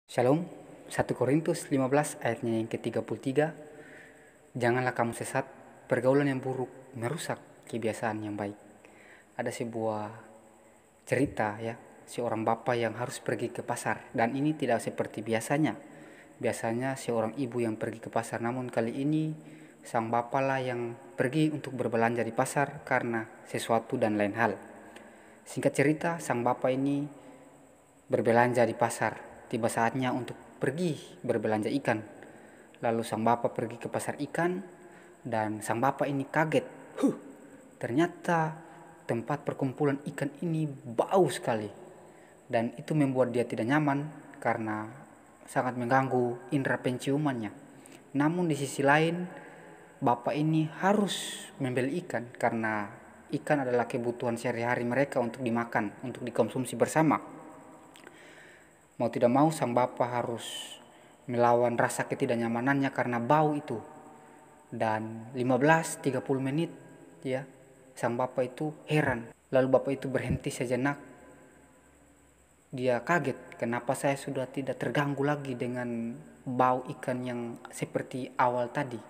Shalom, 1 Korintus 15 ayatnya yang ke-33. Janganlah kamu sesat, pergaulan yang buruk merusak kebiasaan yang baik. Ada sebuah cerita ya, seorang bapak yang harus pergi ke pasar. Dan ini tidak seperti biasanya. Biasanya seorang ibu yang pergi ke pasar, namun kali ini sang bapak lah yang pergi untuk berbelanja di pasar karena sesuatu dan lain hal. Singkat cerita, sang bapak ini berbelanja di pasar. Tiba saatnya untuk pergi berbelanja ikan. Lalu sang bapak pergi ke pasar ikan dan sang bapak ini kaget. Ternyata tempat perkumpulan ikan ini bau sekali. Dan itu membuat dia tidak nyaman karena sangat mengganggu indera penciumannya. Namun di sisi lain, bapak ini harus membeli ikan karena ikan adalah kebutuhan sehari-hari mereka untuk dimakan, untuk dikonsumsi bersama. Mau tidak mau sang bapak harus melawan rasa ketidaknyamanannya karena bau itu. Dan 15-30 menit ya, sang bapak itu heran. Lalu bapak itu berhenti sejenak. Dia kaget, kenapa saya sudah tidak terganggu lagi dengan bau ikan yang seperti awal tadi.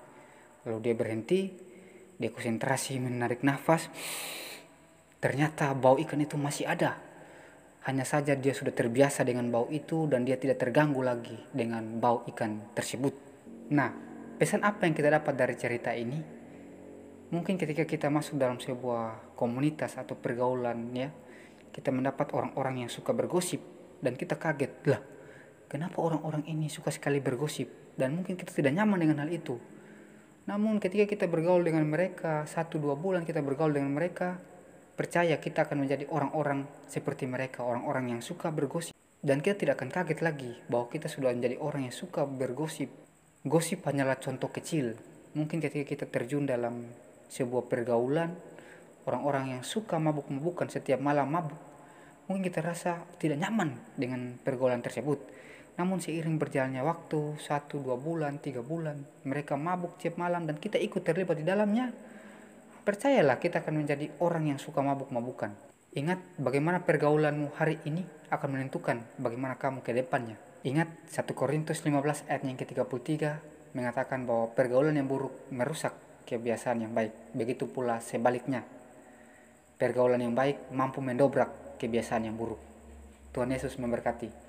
Lalu dia berhenti, dia konsentrasi menarik nafas. Ternyata bau ikan itu masih ada. Hanya saja dia sudah terbiasa dengan bau itu dan dia tidak terganggu lagi dengan bau ikan tersebut. Nah, pesan apa yang kita dapat dari cerita ini? Mungkin ketika kita masuk dalam sebuah komunitas atau pergaulan ya, kita mendapat orang-orang yang suka bergosip dan kita kaget, lah kenapa orang-orang ini suka sekali bergosip, dan mungkin kita tidak nyaman dengan hal itu. Namun ketika kita bergaul dengan mereka, 1-2 bulan kita bergaul dengan mereka, percaya kita akan menjadi orang-orang seperti mereka, orang-orang yang suka bergosip. Dan kita tidak akan kaget lagi bahwa kita sudah menjadi orang yang suka bergosip. Gosip hanyalah contoh kecil. Mungkin ketika kita terjun dalam sebuah pergaulan, orang-orang yang suka mabuk-mabukan setiap malam mabuk, mungkin kita rasa tidak nyaman dengan pergaulan tersebut. Namun seiring berjalannya waktu, 1-2 bulan, 3 bulan, mereka mabuk setiap malam dan kita ikut terlibat di dalamnya. Percayalah kita akan menjadi orang yang suka mabuk-mabukan. Ingat bagaimana pergaulanmu hari ini akan menentukan bagaimana kamu ke depannya. Ingat 1 Korintus 15 ayat yang ke-33 mengatakan bahwa pergaulan yang buruk merusak kebiasaan yang baik. Begitu pula sebaliknya. Pergaulan yang baik mampu mendobrak kebiasaan yang buruk. Tuhan Yesus memberkati.